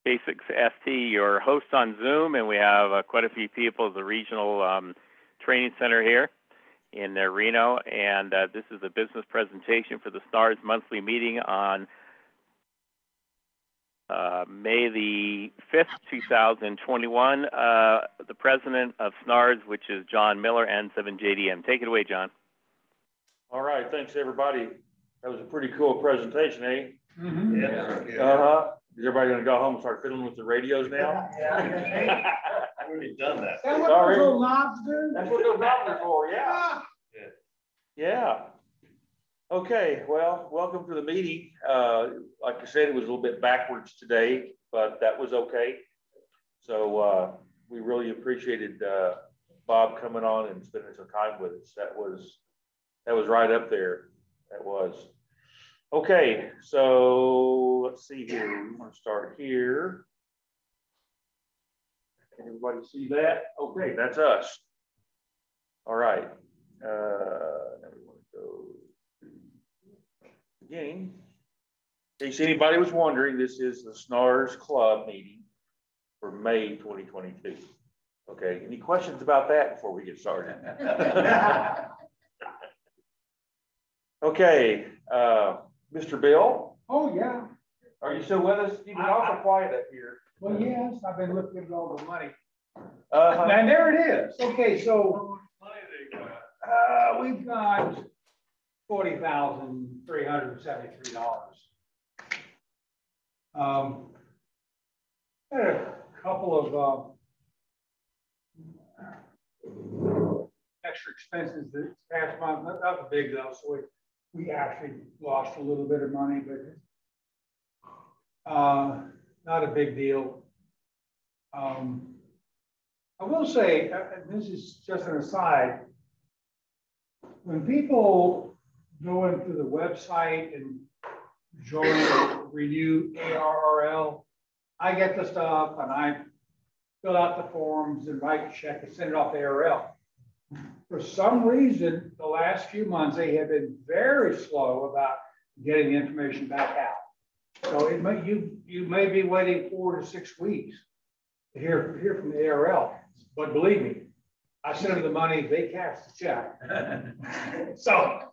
Basics ST, your host on Zoom, and we have quite a few people at the regional training center here in Reno, and this is a business presentation for the SNARS monthly meeting on May the 5th, 2021. The president of SNARS, which is John Miller, N7JDM. Take it away, John. All right, thanks everybody. That was a pretty cool presentation, eh? Mm-hmm. Yeah. Is everybody gonna go home and start fiddling with the radios now? Yeah. I've already done that. Is that what those little knobs do? That's what those knobs are for, yeah. Yeah. Okay, well, welcome to the meeting. Like I said, it was a little bit backwards today, but that was okay. So we really appreciated Bob coming on and spending some time with us. That was right up there. That was. Okay, so let's see here. We want to start here. Can everybody see that? Okay, that's us. All right. Now we want to go to beginning. In case anybody was wondering, this is the SNARS Club meeting for May 2022. Okay, any questions about that before we get started? Okay, Mr. Bill. Oh, yeah. Are you still with us? You've been awful quiet up here. Well, yes, I've been looking at all the money. Uh-huh. And there it is. Okay, so we've got $40,373. Had a couple of extra expenses this past month. Nothing big though, so we actually lost a little bit of money, but not a big deal. I will say, this is just an aside, when people go into the website and join Renew ARRL, I get the stuff and I fill out the forms and write a check and send it off to ARRL. For some reason, the last few months, they have been very slow about getting the information back out. So it may, you may be waiting 4 to 6 weeks to hear from the ARRL. But believe me, I send them the money, they cash the check. So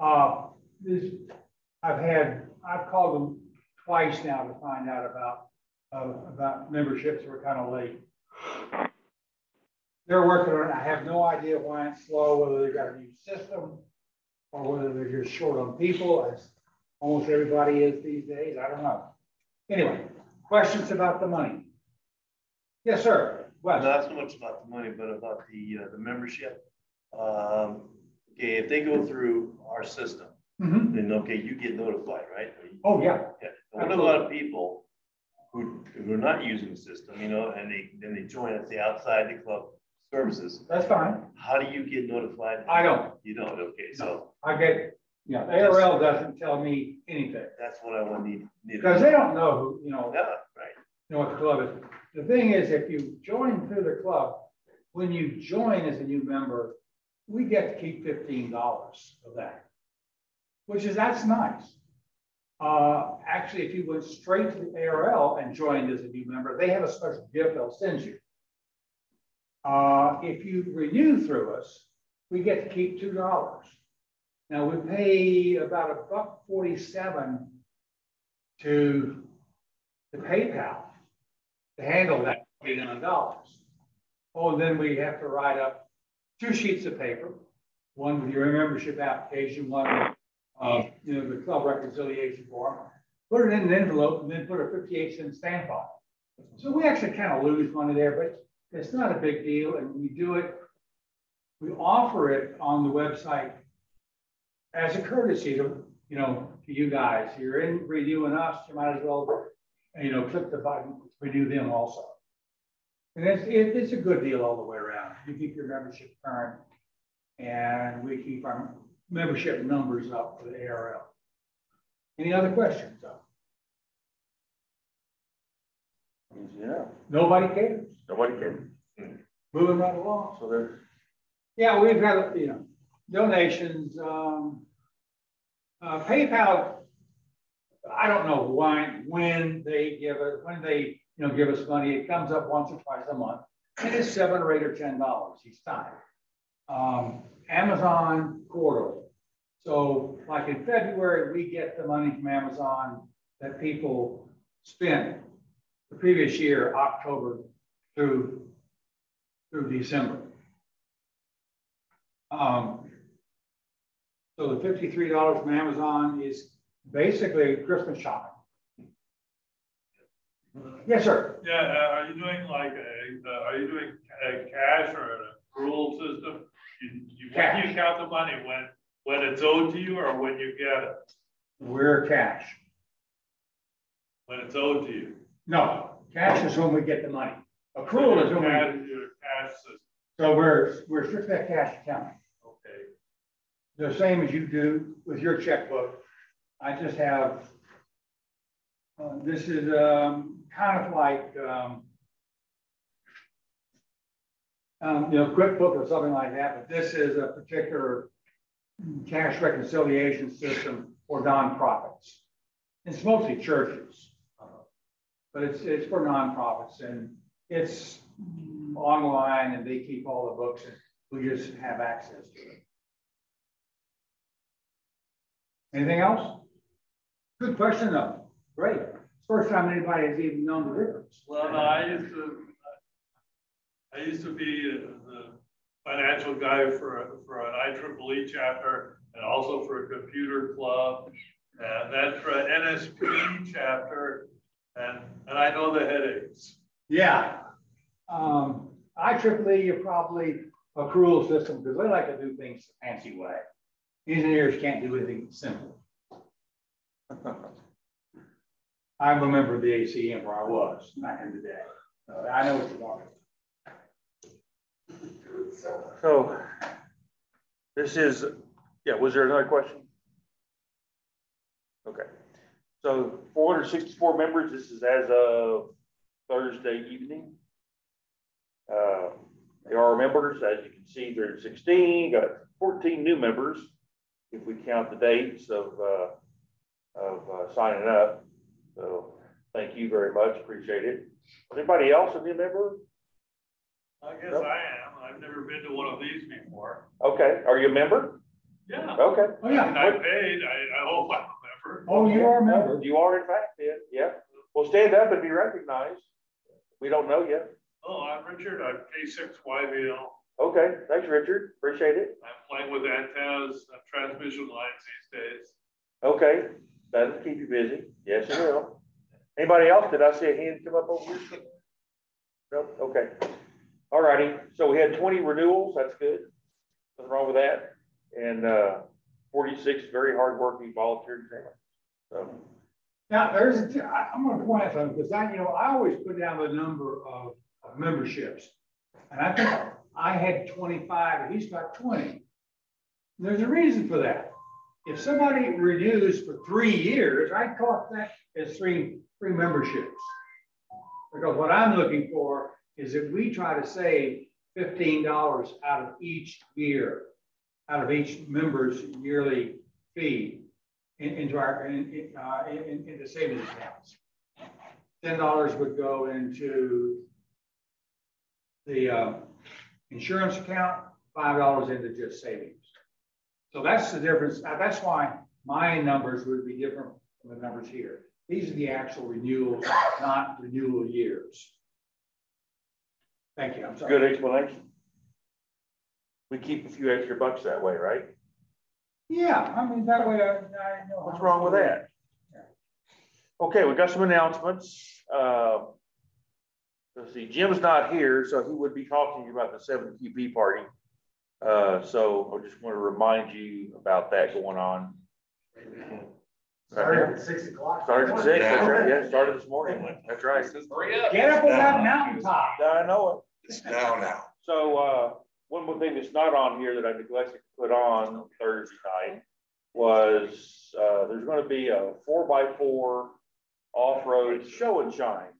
I've called them twice now to find out about memberships that were kind of late. They're working on it. I have no idea why it's slow, whether they've got a new system or whether they're just short on people, as almost everybody is these days. I don't know. Anyway, questions about the money? Yes, sir. Wes. Not so much about the money, but about the membership. Okay, if they go through our system, then okay, you get notified, right? Oh yeah. Yeah. What a lot of people who are not using the system, you know, and they join us the outside the club services. That's fine. How do you get notified? I don't. You don't. Okay, so no, I get. Yeah, ARRL doesn't tell me anything. That's what I want to need. Because they don't know who, you know. Yeah, right. You know what the club is. The thing is, if you join through the club, when you join as a new member, we get to keep $15 of that, that's nice. Actually, if you went straight to the ARRL and joined as a new member, they have a special gift they'll send you. If you renew through us, we get to keep $2. Now we pay about $1.47 to PayPal to handle that $800. Oh, and then we have to write up 2 sheets of paper, one with your membership application, one with the club reconciliation form, put it in an envelope, and then put a 58-cent stamp on it. So we actually kind of lose money there, but it's not a big deal, and we do it. We offer it on the website as a courtesy to you guys. You're in renewing us, you might as well click the button, renew them also. And it's a good deal all the way around. You keep your membership current, and we keep our membership numbers up for the ARRL. Any other questions? Yeah. Nobody cares. Nobody cares. Moving right along. So there's. Yeah, we've got donations. PayPal I don't know when they give it, when they, give us money. It comes up once or twice a month. And it's $7 or $8 or $10 each time. Amazon quarterly. So like in February, we get the money from Amazon that people spent the previous year, October through December. So the $53 from Amazon is basically Christmas shopping. Yes, sir. Yeah, are you doing like are you doing cash or an accrual system? When you count the money, when it's owed to you or when you get it? We're cash. When it's owed to you? No, cash is when we get the money. Accrual is when we. Your cash system. So we're strictly a cash account. Okay. The same as you do with your checkbook. I just have. This is kind of like QuickBook or something like that, but this is a particular cash reconciliation system for nonprofits. It's mostly churches, but it's for nonprofits, and it's online, and they keep all the books, and we just have access to it. Anything else? Good question, though. Great. First time anybody has even known the difference. Well, no, I used to be the financial guy for an IEEE chapter and also for a computer club, and then for an NSP chapter, and I know the headaches. Yeah. IEEE, you're probably accrual system because they like to do things the fancy way. Engineers can't do anything simple. I'm a member of the ACM, where I was back in the day. So I know what you're talking about. So this is, yeah, was there another question? Okay. So 464 members, this is as of Thursday evening. They are members, as you can see, there's 16, got 14 new members, if we count the dates of signing up. So thank you very much, appreciate it. Anybody else a new member? I guess nope. I am. I've never been to one of these before. Okay, are you a member? Yeah. Okay. Oh, yeah. I paid. I hope I'm a member. Oh, you are a member. You are in fact, yeah. Well, stand up and be recognized. We don't know yet. Oh, I'm Richard. I'm K6YVL. Okay, thanks, Richard. Appreciate it. I'm playing with antennas and transmission lines these days. Okay, that'll keep you busy. Yes, it will. Anybody else? Did I see a hand come up over here? Nope. Okay. All righty. So we had 20 renewals. That's good. Nothing wrong with that. And 46 very hardworking volunteer examiners. So now I'm going to point out something because I always put down the number of memberships, and I think I had 25, and he's got 20. There's a reason for that. If somebody renews for 3 years, I caught that as three memberships. Because what I'm looking for is that we try to save $15 out of each year, out of each member's yearly fee into savings accounts. $10 would go into the insurance account, $5 into just savings. So that's the difference. That's why my numbers would be different from the numbers here. These are the actual renewals, not renewal years. Thank you. I'm sorry. Good explanation. We keep a few extra bucks that way, right? Yeah, I mean, that way I know. What's wrong with that? Yeah. Okay, we got some announcements. Let's see, Jim's not here, so he would be talking about the 7QP party. So I just want to remind you about that going on. Started at 6 o'clock. Started at 6, that's right. Yeah, started this morning. That's right. Get up on that mountaintop. I know it. It's now. So one more thing that's not on here that I neglected to put on Thursday night was there's going to be a 4x4 off-road show and shine.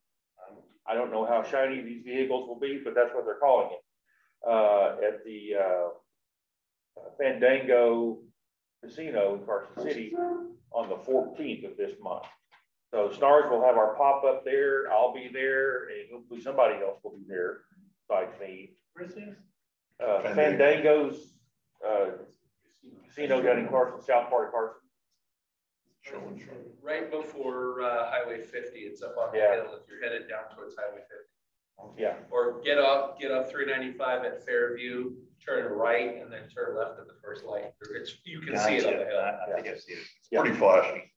I don't know how shiny these vehicles will be, but that's what they're calling it at the Fandango Casino in Carson City on the 14th of this month. So SNARS will have our pop-up there. I'll be there, and hopefully somebody else will be there besides me. Where's this? Fandango's casino down in Carson, south part of Carson. Right before Highway 50, it's up on the Yeah. hill if you're headed down towards Highway 50. Yeah. Or get off 395 at Fairview, turn right, and then turn left at the first light. You can see it on the hill. I think I see it. It's Yeah. pretty flashy.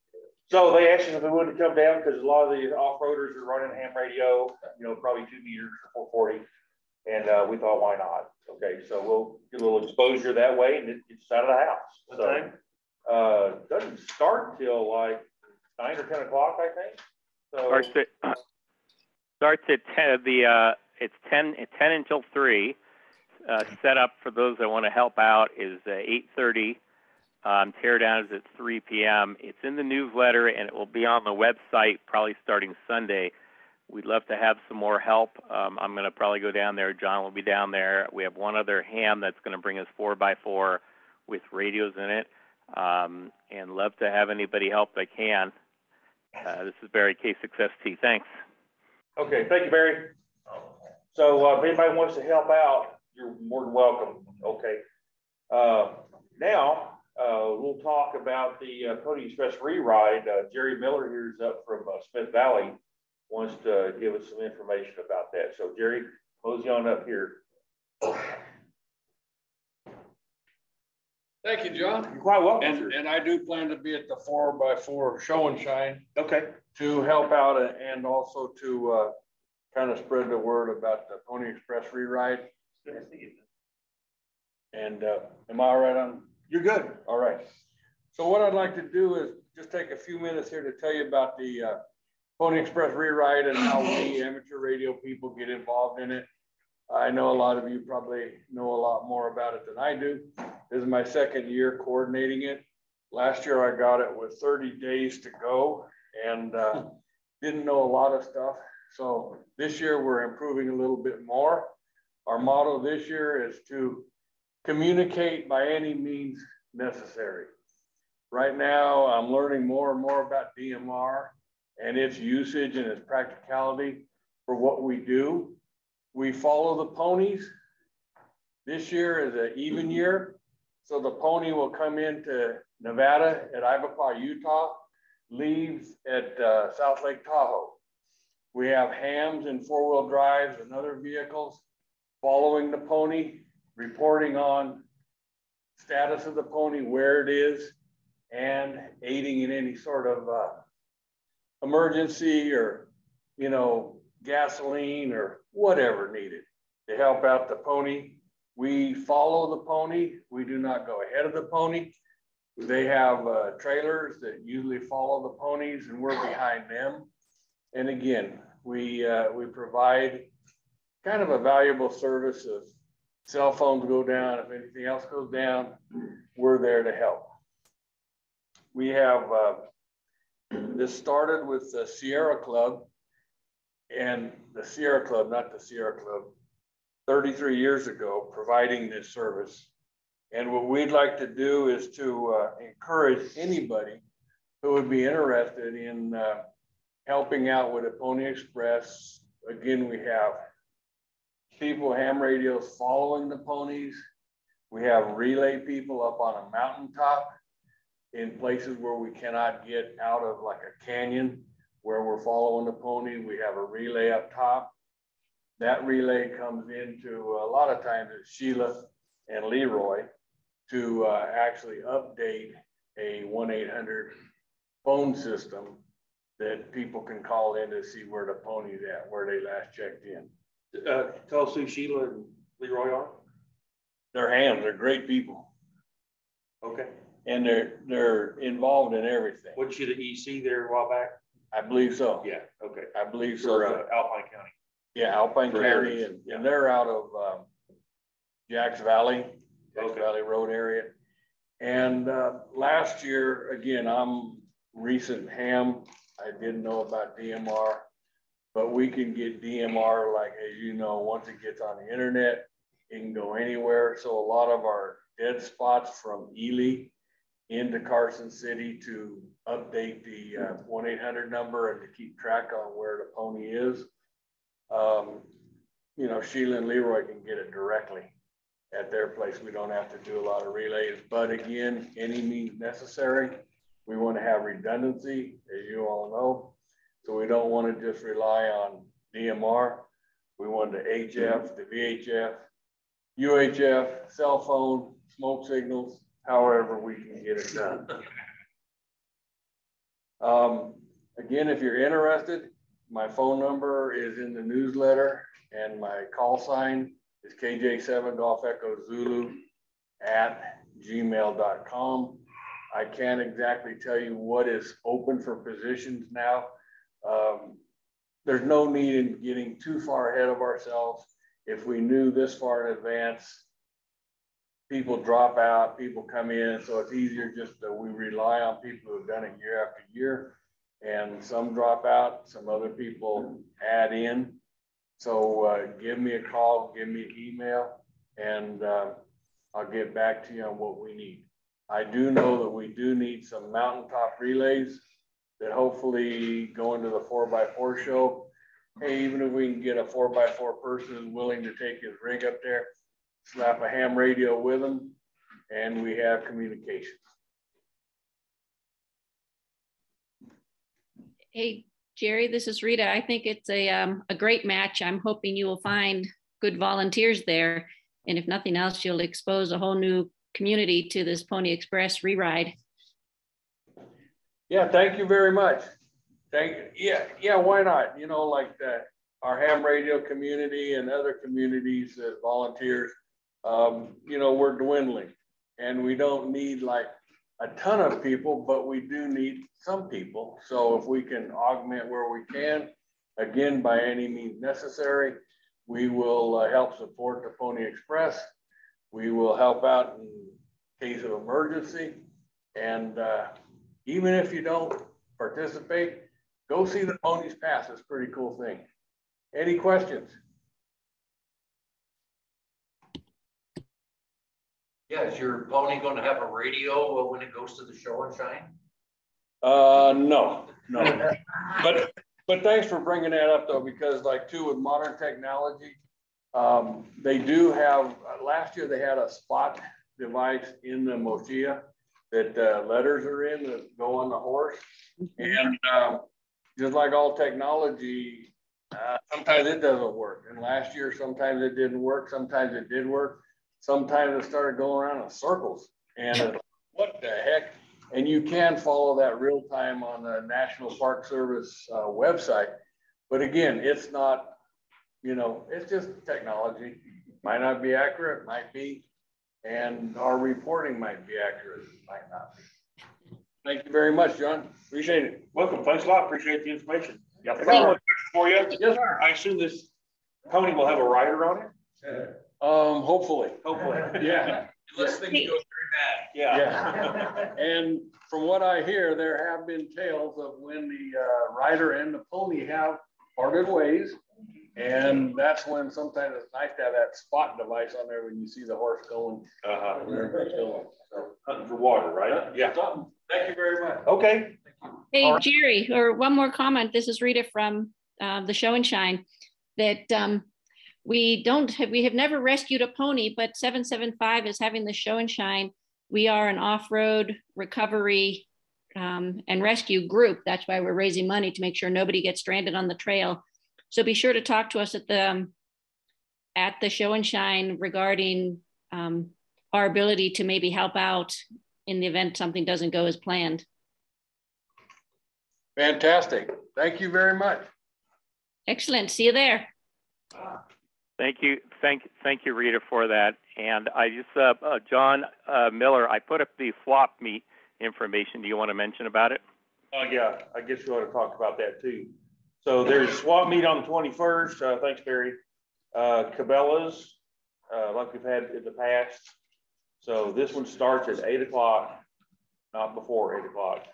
So they asked us if we wanted to come down because a lot of the off-roaders are running ham radio, you know, probably 2 meters or 440. And we thought, why not? Okay, so we'll get a little exposure that way and it gets out of the house. What So, time? doesn't start till like 9 or 10 o'clock, I think. So Starts at 10. It's 10 until 3. Set up for those that want to help out is 8:30. Teardown is at 3 p.m. It's in the newsletter and it will be on the website probably starting Sunday. We'd love to have some more help. I'm going to probably go down there. John will be down there. We have one other ham that's going to bring us 4x4 with radios in it. And love to have anybody help that can. This is Barry, K6ST. Thanks. okay, thank you, Barry. So if anybody wants to help out, you're more than welcome. Okay. Now we'll talk about the Pony Express re-ride. Jerry Miller here is up from Smith Valley, wants to give us some information about that. So Jerry, close you on up here. Thank you, John. You're quite welcome, sir. And I do plan to be at the 4x4 show and shine Okay. to help out and also to kind of spread the word about the Pony Express re-ride. And am I all right on? You're good. All right. So what I'd like to do is just take a few minutes here to tell you about the Pony Express re-ride and how we amateur radio people get involved in it. I know a lot of you probably know a lot more about it than I do. This is my second year coordinating it. Last year I got it with 30 days to go and didn't know a lot of stuff. So this year we're improving a little bit more. Our motto this year is to communicate by any means necessary. Right now I'm learning more and more about DMR and its usage and its practicality for what we do. We follow the ponies. This year is an even year. So the pony will come into Nevada at Ivapaw, Utah, leave at South Lake Tahoe. We have hams and 4-wheel drives and other vehicles following the pony, reporting on status of the pony, where it is, and aiding in any sort of emergency or, you know, gasoline or whatever needed to help out the pony. We follow the pony. We do not go ahead of the pony. They have trailers that usually follow the ponies and we're behind them. And again, we provide kind of a valuable service of cell phones go down. If anything else goes down, we're there to help. We have, this started with the Sierra Club and the Sierra Club, not the Sierra Club, 33 years ago, providing this service. And what we'd like to do is to encourage anybody who would be interested in helping out with a Pony Express. Again, we have people, ham radios following the ponies. We have relay people up on a mountaintop in places where we cannot get out of like a canyon where we're following the pony. We have a relay up top. That relay comes into a lot of times it's Sheila and Leroy to actually update a 1-800 phone system that people can call in to see where the pony's at, where they last checked in. Tell us who Sheila and Leroy are. They're hams, they're great people. Okay. And they're involved in everything. Wasn't she the EC there a while back? I believe so. Yeah. Okay. I believe so. For Alpine County. Yeah, Alpine For County, Heritage, and they're out of Jacks Valley, Jacks Okay. Valley Road area. And last year, again, I'm recent ham. I didn't know about DMR, but we can get DMR, like, as you know, once it gets on the internet, it can go anywhere. So a lot of our dead spots from Ely into Carson City to update the 1-800 number and to keep track on where the pony is. You know, Sheila and Leroy can get it directly at their place. We don't have to do a lot of relays, but again, any means necessary. We want to have redundancy, as you all know. So we don't want to just rely on DMR. We want the HF, the VHF, UHF, cell phone, smoke signals, however we can get it done. Again, if you're interested, my phone number is in the newsletter and my call sign is KJ7 Golf Echo Zulu @gmail.com. I can't exactly tell you what is open for positions now. There's no need in getting too far ahead of ourselves. If we knew this far in advance, people drop out, people come in, so it's easier just that we rely on people who've done it year after year, and some drop out, some other people add in. So give me a call, give me an email, and I'll get back to you on what we need. I do know that we do need some mountaintop relays that hopefully go into the 4x4 show. Hey, even if we can get a 4x4 person who's willing to take his rig up there, slap a ham radio with them, and we have communications. Hey, Jerry, this is Rita. I think it's a great match. I'm hoping you will find good volunteers there. And if nothing else, you'll expose a whole new community to this Pony Express re-ride. Yeah, thank you very much. Thank you. Yeah, why not? You know, like our ham radio community and other communities that volunteers, you know, we're dwindling and we don't need like a ton of people, but we do need some people. So if we can augment where we can, again, by any means necessary, we will help support the Pony Express. We will help out in case of emergency. And even if you don't participate, go see the ponies pass. It's a pretty cool thing. Any questions? Yeah, is your pony going to have a radio when it goes to the show and shine? No. But thanks for bringing that up though, because like too with modern technology, they do have, last year they had a spot device in the Mochia that letters are in that go on the horse. And just like all technology, sometimes it doesn't work. And last year, sometimes it didn't work. Sometimes it did work. Sometimes it started going around in circles. And what the heck? And you can follow that real time on the National Park Service website. But again, it's not, you know, it's just technology. Might not be accurate, might be. And our reporting might be accurate, might not be. Thank you very much, John. Appreciate it. Welcome. Thanks a lot. Appreciate the information. Yeah, I got one question for you. Yes, sir. I assume this pony will have a rider on it? Hopefully. Hopefully. Yeah. Unless things go very bad. Yeah. And from what I hear, there have been tales of when the rider and the pony have parted ways. And that's when sometimes it's nice to have that spot device on there when you see the horse going. Hunting for water, right? Yeah. Thank you very much. Okay. Hey, right. Jerry, or one more comment. This is Rita from the Show and Shine. That we have never rescued a pony, but 775 is having the Show and Shine. We are an off-road recovery and rescue group. That's why we're raising money to make sure nobody gets stranded on the trail. So be sure to talk to us at the Show and Shine regarding our ability to maybe help out in the event something doesn't go as planned. Fantastic. Thank you very much. Excellent. See you there. Thank you, Rita, for that. And I just, John Miller, I put up the swap meet information. Do you want to mention about it? Yeah, I guess we ought to talk about that too. So there's swap meet on the 21st. Thanks, Barry. Cabela's, like we've had in the past. So this one starts at 8 o'clock, not before 8 o'clock.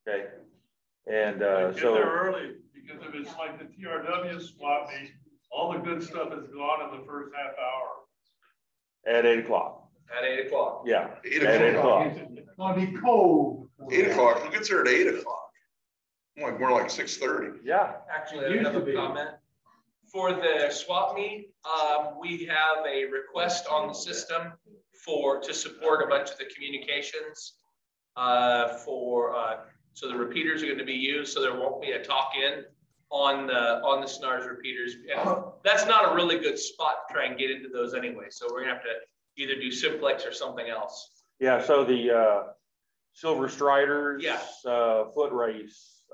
Okay. And get there early, because if it's like the TRW swap meet, all the good stuff is gone in the first half hour. At 8 o'clock. At 8 o'clock. Yeah. 8 At 8 o'clock. o'clock. It's gonna be cold. 8 o'clock. Who gets there at 8 o'clock? More like 6:30. Yeah. Actually, I have a comment. For the swap meet, we have a request on the system to support a bunch of the communications so the repeaters are going to be used, so there won't be a talk-in on the SNARS repeaters. And that's not a really good spot to try and get into those anyway. So we're gonna have to either do simplex or something else. Yeah. So the Silver Striders Yeah. foot race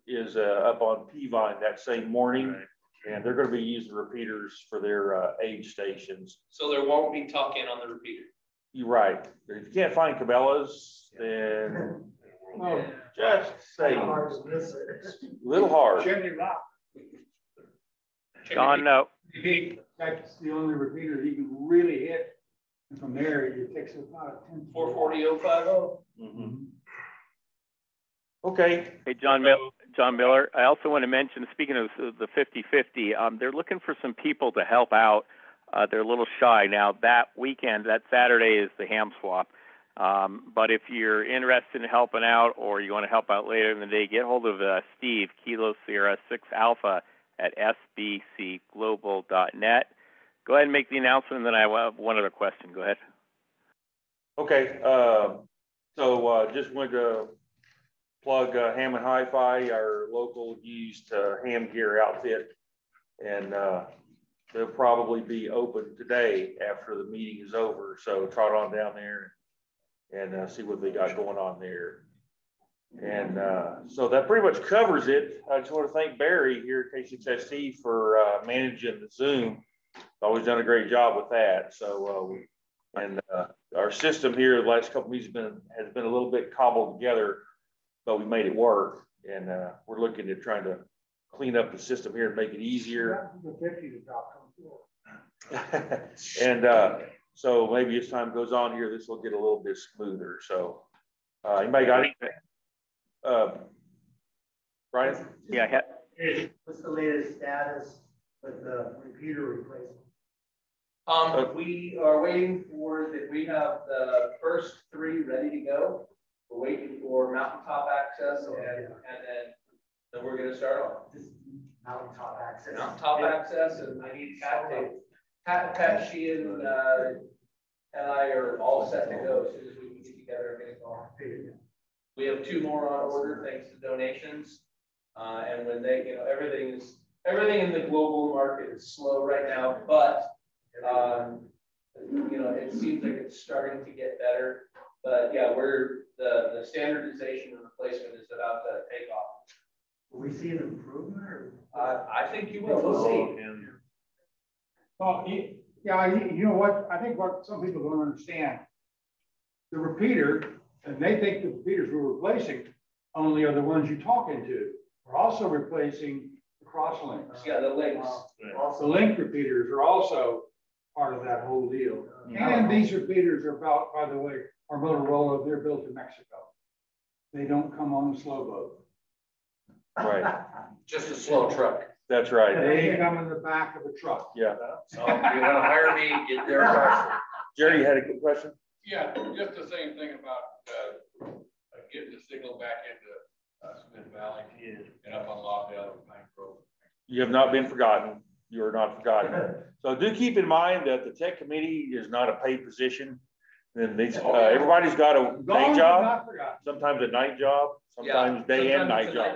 is up on Peavine that same morning. Right. And they're going to be using repeaters for their aid stations. So there won't be talk-in on the repeater. You're right. If you can't find Cabela's, then just say a little hard. Chimney Rock. John, no. That's the only repeater he can really hit. And from there, it takes about a 10. 440-050. Mm-hmm. Okay. Hey, John Miller. I also want to mention, speaking of the 50-50, they're looking for some people to help out. They're a little shy. Now, that weekend, that Saturday is the ham swap. But if you're interested in helping out or you want to help out later in the day, get hold of Steve, Kilo Sierra 6 Alpha at sbcglobal.net. Go ahead and make the announcement, and then I have one other question. Go ahead. Okay. So just wanted to plug Hammond Hi-Fi, our local used ham gear outfit, and they'll probably be open today after the meeting is over. So trot on down there and see what they got going on there. And so that pretty much covers it. I just want to thank Barry here at K6ST for managing the Zoom. Always done a great job with that. So our system here the last couple of weeks has been a little bit cobbled together, but we made it work, and we're looking at trying to clean up the system here and make it easier. And so maybe as time goes on here, this will get a little bit smoother. So anybody got anything? Brian? Yeah. What's the latest status with the repeater replacement? We are waiting for that. We have the first 3 ready to go. We're waiting for mountaintop access, and then we're going to start on Mountaintop access. Mountaintop access, and I need Pat, she and I are all set to go as soon as we can get together and get it going. We have 2 more on order thanks to donations, and when they, everything in the global market is slow right now, but it seems like it's starting to get better. But yeah, the standardization and replacement is about to take off. Will we see an improvement? Or? I think you will. We'll see. Well, yeah, you know what? I think what some people don't understand, the repeater, and they think the repeaters we're replacing only are the ones you're talking to. We're also replacing the crosslinks. Yeah, the links. Also, the link repeaters are also part of that whole deal. And these repeaters are about, by the way, our Motorola, they're built in Mexico. They don't come on the slow boat. Right. Just a slow truck. That's right. They come in the back of a truck. Yeah. So if you want to hire me, get there first. Jerry, you had a good question? Yeah, just the same thing about getting the signal back into Smith Valley and up on Lobdell and Pine Grove. You have not been forgotten. You are not forgotten. So do keep in mind that the tech committee is not a paid position. And everybody's got a day job, sometimes a night job, sometimes day and night job.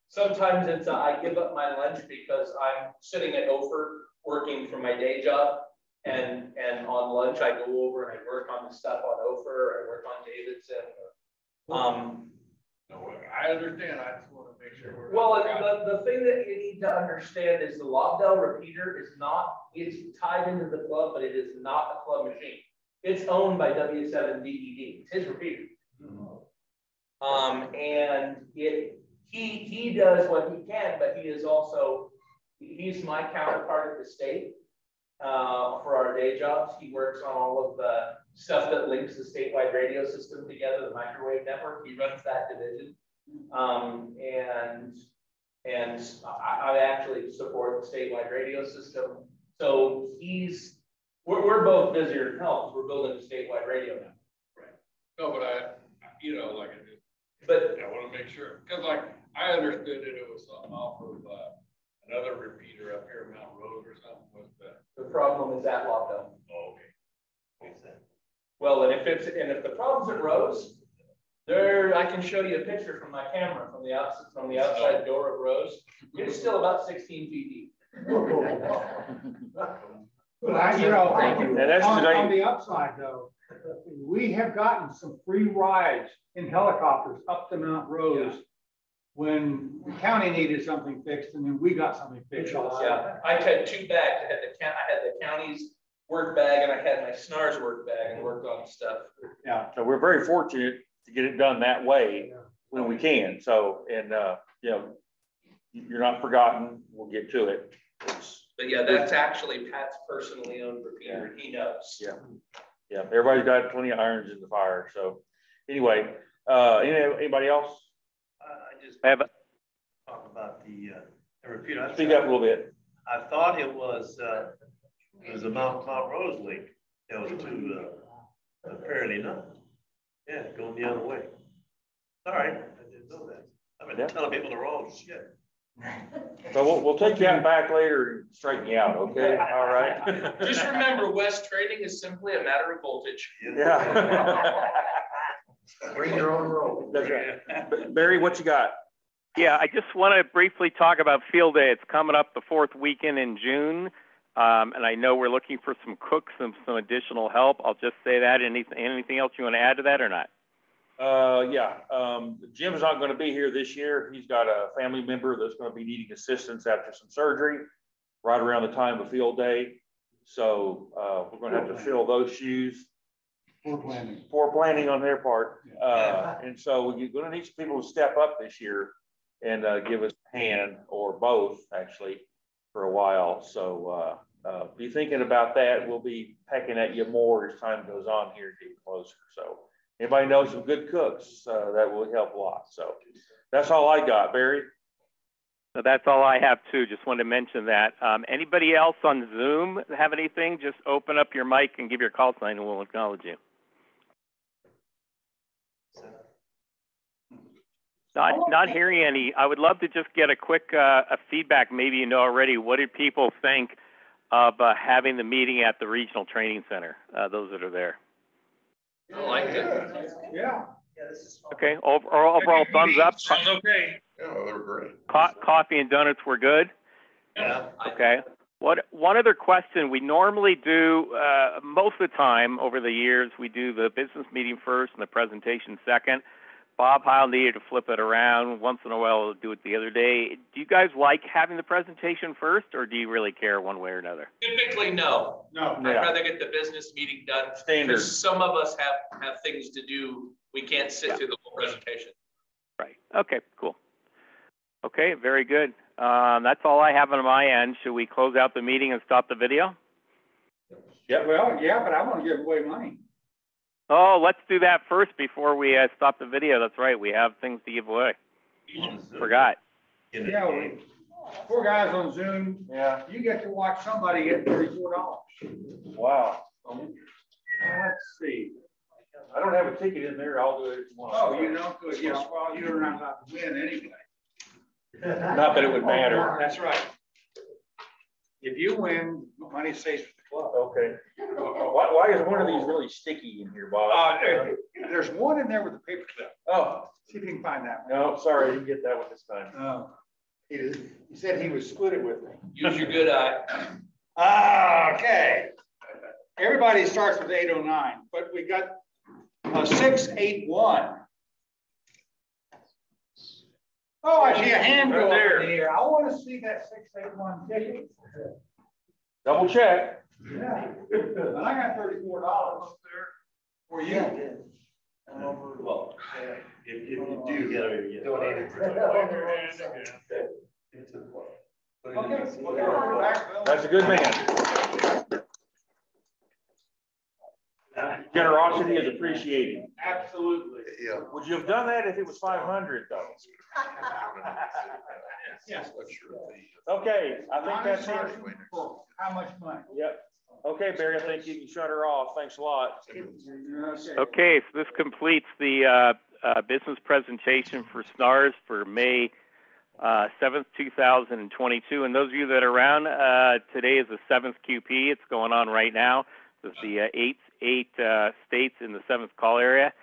Sometimes it's I give up my lunch because I'm sitting at Ophir working for my day job, and on lunch I go over and I work on the stuff on Ophir. I work on Davidson. No, I understand. I just want to make sure we're. Well, the thing that you need to understand is the Lobdell repeater is not. It's tied into the club, but it is not a club machine. It's owned by W7DED. It's his repeater. And he does what he can, but he is also, he's my counterpart at the state for our day jobs. He works on all of the stuff that links the statewide radio system together, the microwave network. He runs that division. And I actually support the statewide radio system. So he's We're both busier than hell. We're building a statewide radio now. Right. No, but you know, like, but I want to make sure, because like, I understood that it was something off of another repeater up here, Mount Rose or something. What's that? the problem is at Lobdell. Oh, okay. What's that? Well, and if the problem's at Rose, there, I can show you a picture from my camera from the outside door of Rose. It's still about 16 feet deep. But you know, And that's on the upside though, we have gotten some free rides in helicopters up to Mount Rose when the county needed something fixed, and then we got something fixed also. Yeah, I had two bags. I had the county's work bag and I had my SNARS work bag and worked on stuff. Yeah, so we're very fortunate to get it done that way when we can. So, and you know, you're not forgotten. We'll get to it. But yeah, that's actually Pat's personally owned repeater. He knows. Yeah, yeah. Everybody's got plenty of irons in the fire. So, anyway, anybody else? I just I have talk about the repeater. Speak up a little bit. I thought it was a Mount Rose link. That was too apparently not. Yeah, going the other way. Sorry, I didn't know that. I've been telling people the wrong shit. So we'll take that back later and straighten you out, okay? All right. Just remember, West, trading is simply a matter of voltage. Yeah. Bring your own rope. That's right. Barry, what you got? Yeah, I just want to briefly talk about Field Day. It's coming up the 4th weekend in June, and I know we're looking for some cooks and some additional help. I'll just say that. Anything else you want to add to that or not? Jim's not going to be here this year. He's got a family member that's going to be needing assistance after some surgery right around the time of Field Day. So we're going to have to fill those shoes. Poor planning on their part. And so we're going to need some people to step up this year and give us a hand, or both actually, for a while. So be thinking about that. We'll be pecking at you more as time goes on here, getting closer. So anybody knows some good cooks, that will help a lot. So that's all I got, Barry. So that's all I have too. Just wanted to mention that. Anybody else on Zoom have anything? Just open up your mic and give your call sign and we'll acknowledge you. Not hearing any. I would love to just get a quick feedback. Maybe you know already. What did people think of having the meeting at the Regional Training Center? Those that are there. I liked it. Yeah. Okay. Overall thumbs up. Sounds okay. Yeah, they were great. Coffee and donuts were good. Yeah. Okay. One other question? We normally do most of the time over the years. We do the business meeting first and the presentation second. Bob Heil needed to flip it around. Once in a while, we'll do it the other day. Do you guys like having the presentation first, or do you really care one way or another? Typically, no. I'd rather get the business meeting done. Standard. Because some of us have things to do. We can't sit through the whole presentation. Right. Okay, cool. Okay, very good. That's all I have on my end. Should we close out the meeting and stop the video? Yeah, well, yeah, but I want to give away money. Oh, let's do that first before we stop the video. That's right. We have things to give away. Forgot. Yeah, four guys on Zoom. Yeah. You get to watch somebody get $34. Wow. Let's see. I don't have a ticket in there. I'll do it tomorrow. Oh, you know, good. Yeah, well, you're not allowed to win anyway. Not that it would matter. That's right. If you win, money stays with the club. Okay. Why is one of these really sticky in here, Bob? There's one in there with a paper clip. Oh, See if you can find that one. no, sorry, I didn't get that one this time. Oh. He said he would split it with me. Use your good eye. Okay. Everybody starts with 809, but we got a 681. Oh, I see a hand go up in the air. I want to see that 681 ticket. Double check. Yeah. And I got $34 up there for you. Well, If you do, you gotta get donated. That's a good man. Generosity is appreciated. Absolutely. Yeah. Would you have done that if it was 500 though? Yes. Okay, I think that's it. For how much money? Yep. Okay, Barry, I think you can shut her off. Thanks a lot. Okay, so this completes the business presentation for SNARS for May 7th, 2022. And those of you that are around, today is the 7th QP. It's going on right now. This is the eight states in the 7th call area.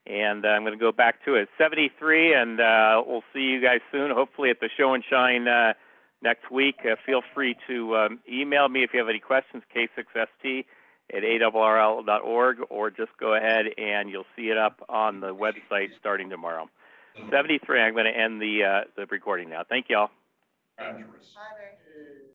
And I'm going to go back to it. 73, and we'll see you guys soon, hopefully at the Show and Shine next week. Feel free to email me if you have any questions, k6st@arrl.org, or just go ahead and you'll see it up on the website starting tomorrow. 73, I'm going to end the recording now. Thank you all.